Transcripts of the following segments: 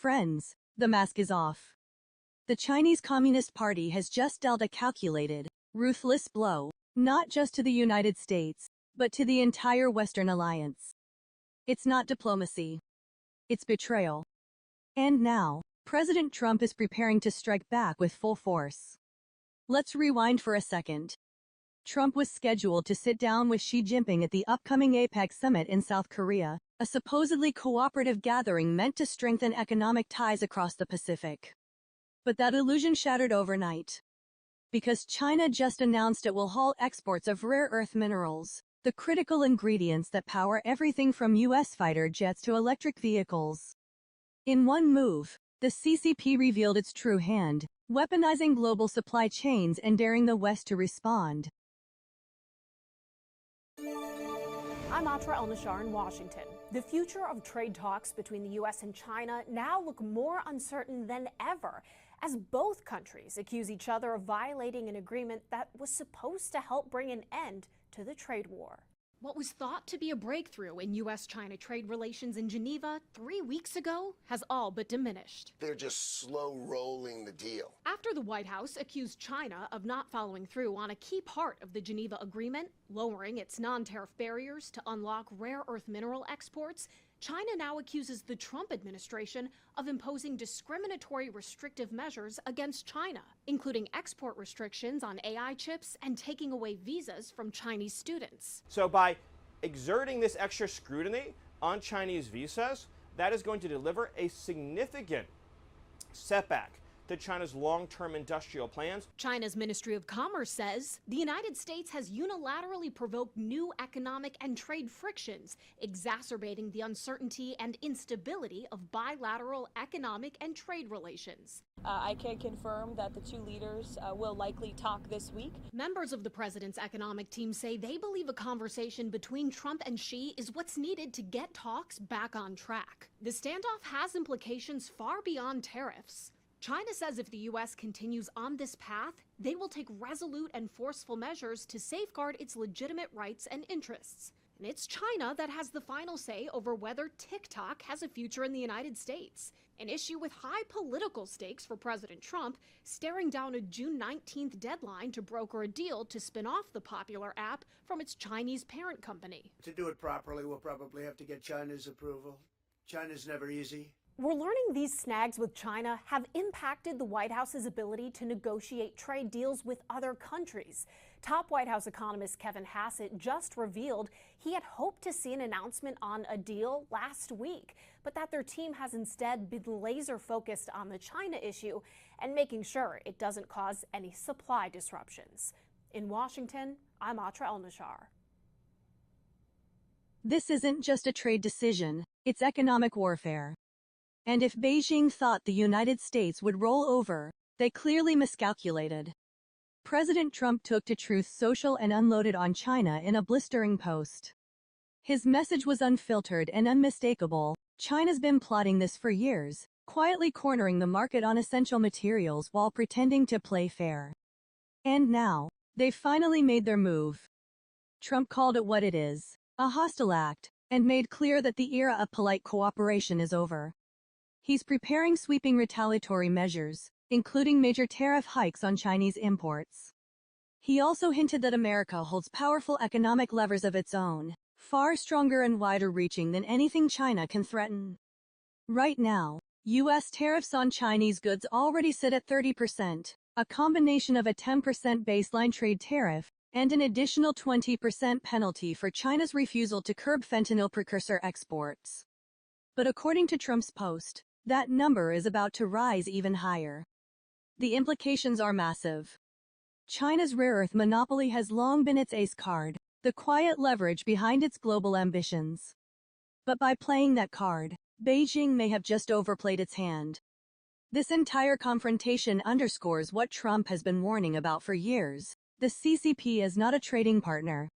Friends, the mask is off. The Chinese Communist Party has just dealt a calculated, ruthless blow, not just to the United States, but to the entire Western alliance. It's not diplomacy. It's betrayal. And now, President Trump is preparing to strike back with full force. Let's rewind for a second. Trump was scheduled to sit down with Xi Jinping at the upcoming APEC summit in South Korea, a supposedly cooperative gathering meant to strengthen economic ties across the Pacific. But that illusion shattered overnight. Because China just announced it will halt exports of rare earth minerals, the critical ingredients that power everything from U.S. fighter jets to electric vehicles. In one move, the CCP revealed its true hand, weaponizing global supply chains and daring the West to respond. I'm Atra El-Nashar in Washington. The future of trade talks between the U.S. and China now look more uncertain than ever, as both countries accuse each other of violating an agreement that was supposed to help bring an end to the trade war. What was thought to be a breakthrough in U.S.-China trade relations in Geneva 3 weeks ago has all but diminished. They're just slow-rolling the deal. After the White House accused China of not following through on a key part of the Geneva Agreement, lowering its non-tariff barriers to unlock rare earth mineral exports, China now accuses the Trump administration of imposing discriminatory restrictive measures against China, including export restrictions on AI chips and taking away visas from Chinese students. So by exerting this extra scrutiny on Chinese visas, that is going to deliver a significant setback to China's long-term industrial plans. China's Ministry of Commerce says the United States has unilaterally provoked new economic and trade frictions, exacerbating the uncertainty and instability of bilateral economic and trade relations. I can confirm that the two leaders will likely talk this week. Members of the president's economic team say they believe a conversation between Trump and Xi is what's needed to get talks back on track. The standoff has implications far beyond tariffs. China says if the U.S. continues on this path, they will take resolute and forceful measures to safeguard its legitimate rights and interests. And it's China that has the final say over whether TikTok has a future in the United States, an issue with high political stakes for President Trump, staring down a June 19th deadline to broker a deal to spin off the popular app from its Chinese parent company. To do it properly, we'll probably have to get China's approval. China's never easy. We're learning these snags with China have impacted the White House's ability to negotiate trade deals with other countries. Top White House economist Kevin Hassett just revealed he had hoped to see an announcement on a deal last week, but that their team has instead been laser focused on the China issue and making sure it doesn't cause any supply disruptions. In Washington, I'm Atra El-Nashar. This isn't just a trade decision, it's economic warfare. And if Beijing thought the United States would roll over, they clearly miscalculated. President Trump took to Truth Social and unloaded on China in a blistering post. His message was unfiltered and unmistakable. China's been plotting this for years, quietly cornering the market on essential materials while pretending to play fair. And now, they've finally made their move. Trump called it what it is, a hostile act, and made clear that the era of polite cooperation is over. He's preparing sweeping retaliatory measures, including major tariff hikes on Chinese imports. He also hinted that America holds powerful economic levers of its own, far stronger and wider-reaching than anything China can threaten. Right now, U.S. tariffs on Chinese goods already sit at 30%, a combination of a 10% baseline trade tariff and an additional 20% penalty for China's refusal to curb fentanyl precursor exports. But according to Trump's post, that number is about to rise even higher. The implications are massive. China's rare earth monopoly has long been its ace card, the quiet leverage behind its global ambitions. But by playing that card, Beijing may have just overplayed its hand. This entire confrontation underscores what Trump has been warning about for years. The CCP is not a trading partner.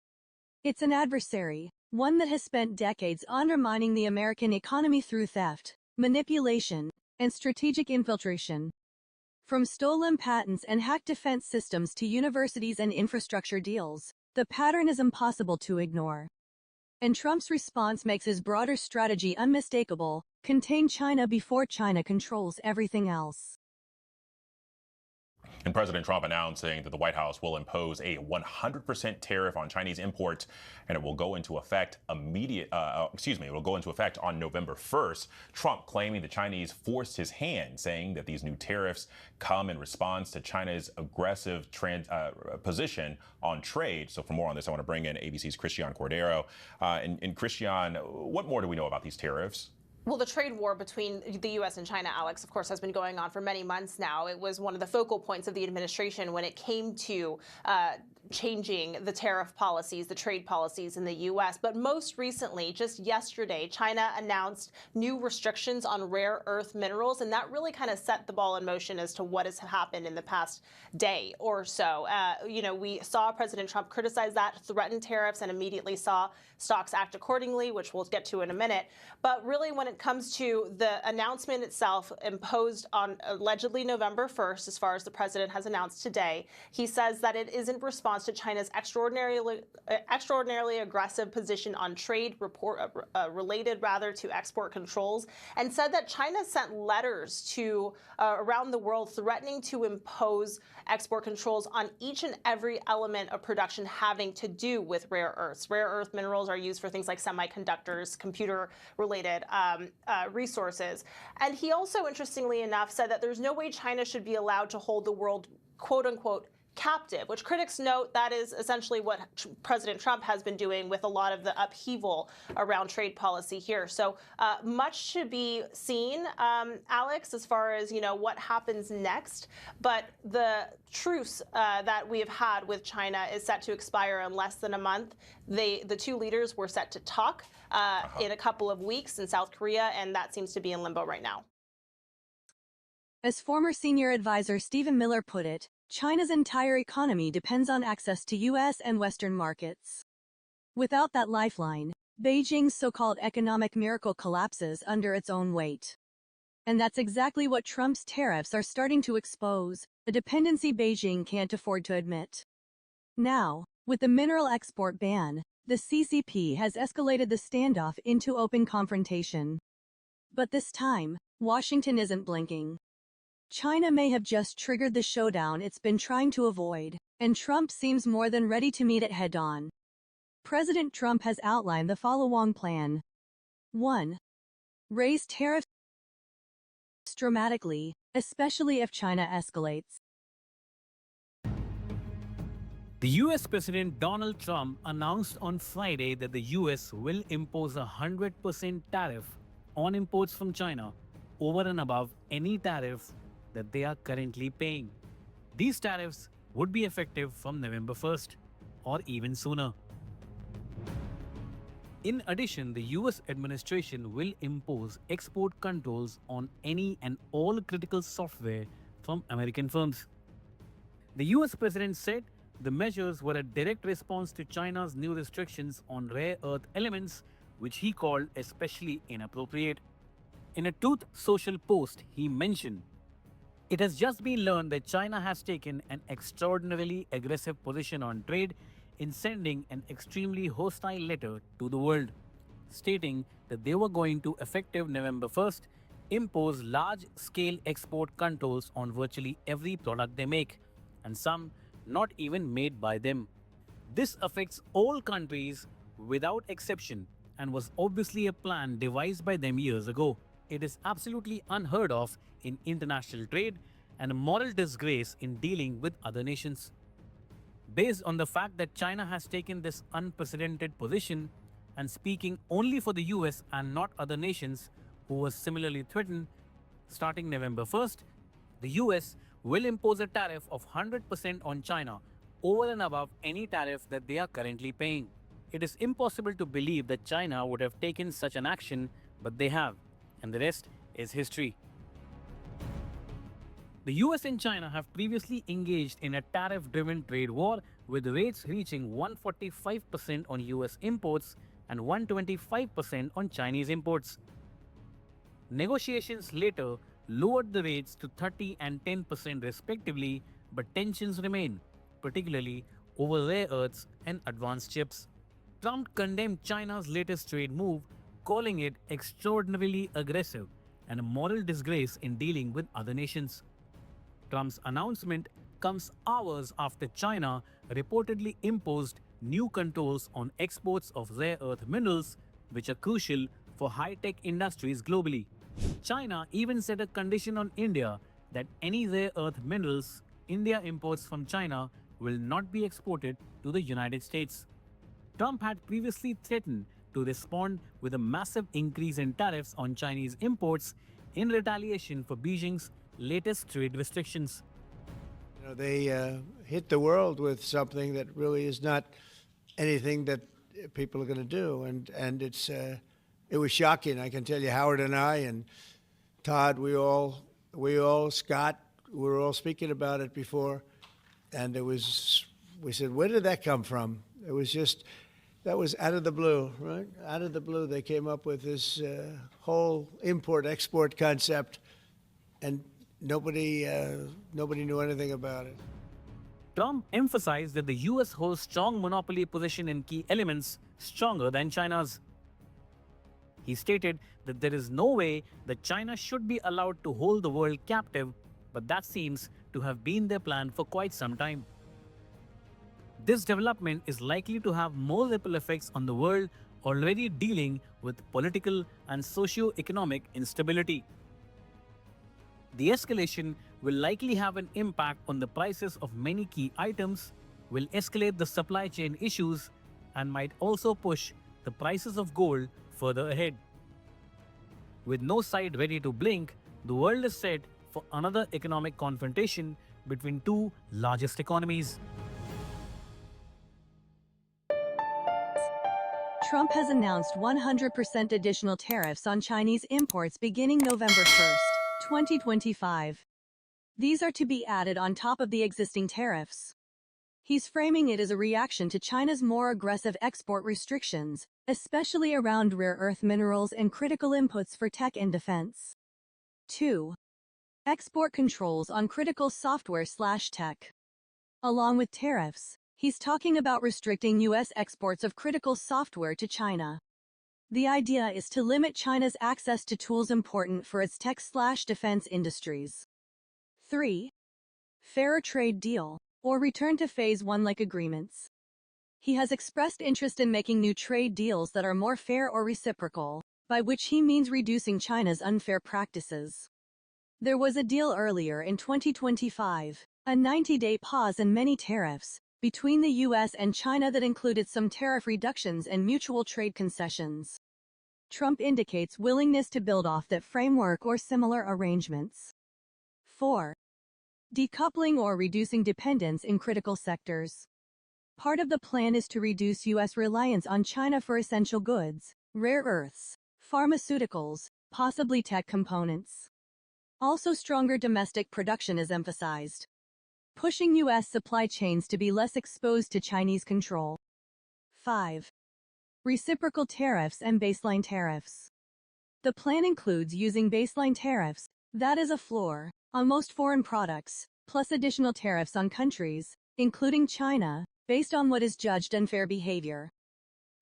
It's an adversary, one that has spent decades undermining the American economy through theft, manipulation, and strategic infiltration. From stolen patents and hacked defense systems to universities and infrastructure deals, the pattern is impossible to ignore. And Trump's response makes his broader strategy unmistakable: Contain China before China controls everything else. And President Trump announcing that the White House will impose a 100% tariff on Chinese imports, and it will go into effect it will go into effect on November 1st. Trump claiming the Chinese forced his hand, saying that these new tariffs come in response to China's aggressive position on trade. So for more on this, I want to bring in ABC's Christian Cordero. And Christian, what more do we know about these tariffs? Well, the trade war between the U.S. and China, Alex, of course, has been going on for many months now. It was one of the focal points of the administration when it came to changing the tariff policies, the trade policies in the U.S. But most recently, just yesterday, China announced new restrictions on rare earth minerals, and that really kind of set the ball in motion as to what has happened in the past day or so. We saw President Trump criticize that, threaten tariffs, and immediately saw stocks act accordingly, which we'll get to in a minute. But really, when it comes to the announcement itself imposed on allegedly November 1st, as far as the president has announced today, he says that it is in response to China's extraordinarily aggressive position on trade, related to export controls, and said that China sent letters to around the world threatening to impose export controls on each and every element of production having to do with rare earths. Rare earth minerals are used for things like semiconductors, computer-related resources. And he also, interestingly enough, said that there's no way China should be allowed to hold the world, quote-unquote, captive, which critics note that is essentially what President Trump has been doing with a lot of the upheaval around trade policy here. So much to be seen, Alex, as far as, what happens next. But the truce that we have had with China is set to expire in less than a month. The two leaders were set to talk in a couple of weeks in South Korea, and that seems to be in limbo right now. As former senior advisor Stephen Miller put it, China's entire economy depends on access to U.S. and Western markets. Without that lifeline, Beijing's so-called economic miracle collapses under its own weight. And that's exactly what Trump's tariffs are starting to expose, a dependency Beijing can't afford to admit. Now, with the mineral export ban, the CCP has escalated the standoff into open confrontation. But this time, Washington isn't blinking. China may have just triggered the showdown it's been trying to avoid, and Trump seems more than ready to meet it head-on. President Trump has outlined the follow-on plan. 1. Raise tariffs dramatically, especially if China escalates. The US President Donald Trump announced on Friday that the US will impose a 100% tariff on imports from China over and above any tariff that they are currently paying. These tariffs would be effective from November 1st or even sooner. In addition, the US administration will impose export controls on any and all critical software from American firms. The US president said the measures were a direct response to China's new restrictions on rare earth elements, which he called especially inappropriate. In a Truth Social post, he mentioned, "It has just been learned that China has taken an extraordinarily aggressive position on trade in sending an extremely hostile letter to the world, stating that they were going to, effective November 1st, impose large-scale export controls on virtually every product they make, and some not even made by them. This affects all countries without exception and was obviously a plan devised by them years ago. It is absolutely unheard of in international trade and a moral disgrace in dealing with other nations." Based on the fact that China has taken this unprecedented position and speaking only for the US and not other nations who were similarly threatened, starting November 1st, the US will impose a tariff of 100% on China over and above any tariff that they are currently paying. It is impossible to believe that China would have taken such an action, but they have, and the rest is history. The US and China have previously engaged in a tariff-driven trade war, with rates reaching 145% on US imports and 125% on Chinese imports. Negotiations later lowered the rates to 30% and 10% respectively, but tensions remain, particularly over rare earths and advanced chips. Trump condemned China's latest trade move, calling it extraordinarily aggressive and a moral disgrace in dealing with other nations. Trump's announcement comes hours after China reportedly imposed new controls on exports of rare earth minerals, which are crucial for high-tech industries globally. China even set a condition on India that any rare earth minerals India imports from China will not be exported to the United States. Trump had previously threatened to respond with a massive increase in tariffs on Chinese imports in retaliation for Beijing's latest trade restrictions. You know, they hit the world with something that really is not anything that people are going to do, and it was shocking. I can tell you, Howard and I and Todd, we all Scott, we were all speaking about it before, and we said, where did that come from? It was just, that was out of the blue, right? Out of the blue, they came up with this whole import-export concept, and nobody knew anything about it. Trump emphasized that the US holds strong monopoly position in key elements, stronger than China's. He stated that there is no way that China should be allowed to hold the world captive, but that seems to have been their plan for quite some time. This development is likely to have more ripple effects on the world already dealing with political and socio-economic instability. The escalation will likely have an impact on the prices of many key items, will escalate the supply chain issues, and might also push the prices of gold further ahead. With no side ready to blink, the world is set for another economic confrontation between two largest economies. Trump has announced 100% additional tariffs on Chinese imports beginning November 1st, 2025. These are to be added on top of the existing tariffs. He's framing it as a reaction to China's more aggressive export restrictions, especially around rare earth minerals and critical inputs for tech and defense. 2. Export controls on critical software/tech. Along with tariffs, he's talking about restricting U.S. exports of critical software to China. The idea is to limit China's access to tools important for its tech/defense industries. 3. Fairer trade deal, or return to Phase 1-like agreements. He has expressed interest in making new trade deals that are more fair or reciprocal, by which he means reducing China's unfair practices. There was a deal earlier in 2025, a 90-day pause in many tariffs, between the U.S. and China that included some tariff reductions and mutual trade concessions. Trump indicates willingness to build off that framework or similar arrangements. 4. Decoupling or reducing dependence in critical sectors. Part of the plan is to reduce U.S. reliance on China for essential goods, rare earths, pharmaceuticals, possibly tech components. Also, stronger domestic production is emphasized, pushing U.S. supply chains to be less exposed to Chinese control. 5. Reciprocal tariffs and baseline tariffs. The plan includes using baseline tariffs, that is a floor, on most foreign products, plus additional tariffs on countries, including China, based on what is judged unfair behavior.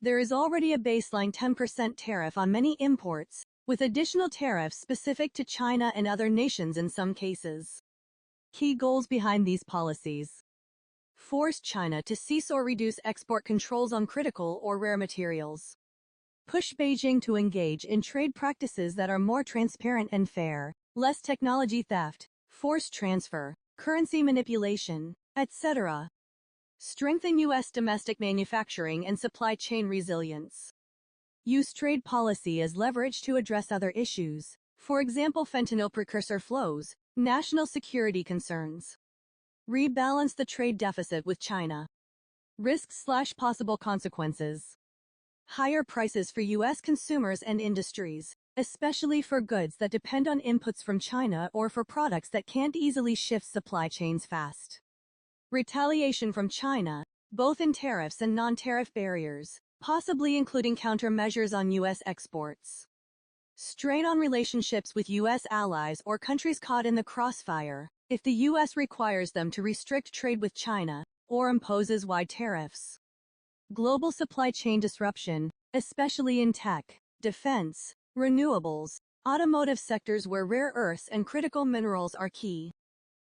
There is already a baseline 10% tariff on many imports, with additional tariffs specific to China and other nations in some cases. Key goals behind these policies: force China to cease or reduce export controls on critical or rare materials. Push Beijing to engage in trade practices that are more transparent and fair, less technology theft, forced transfer, currency manipulation, etc. Strengthen U.S. domestic manufacturing and supply chain resilience. Use trade policy as leverage to address other issues, for example fentanyl precursor flows, national security concerns. Rebalance the trade deficit with China. Risks/possible consequences. Higher prices for U.S. consumers and industries, especially for goods that depend on inputs from China or for products that can't easily shift supply chains fast. Retaliation from China, both in tariffs and non-tariff barriers, possibly including countermeasures on U.S. exports. Strain on relationships with U.S. allies or countries caught in the crossfire, if the U.S. requires them to restrict trade with China or imposes wide tariffs. Global supply chain disruption, especially in tech, defense, renewables, automotive sectors where rare earths and critical minerals are key.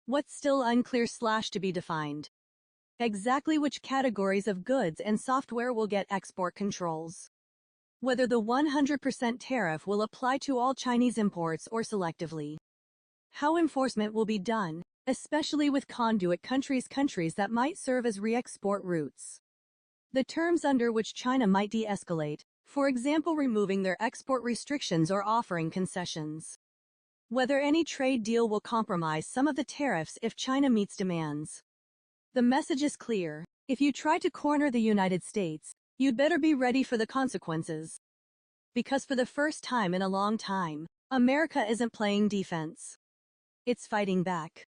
What's still unclear / to be defined? Exactly which categories of goods and software will get export controls. Whether the 100% tariff will apply to all Chinese imports or selectively. How enforcement will be done, especially with conduit countries that might serve as re-export routes. The terms under which China might de-escalate, for example removing their export restrictions or offering concessions. Whether any trade deal will compromise some of the tariffs if China meets demands. The message is clear: if you try to corner the United States, you'd better be ready for the consequences. Because for the first time in a long time, America isn't playing defense. It's fighting back.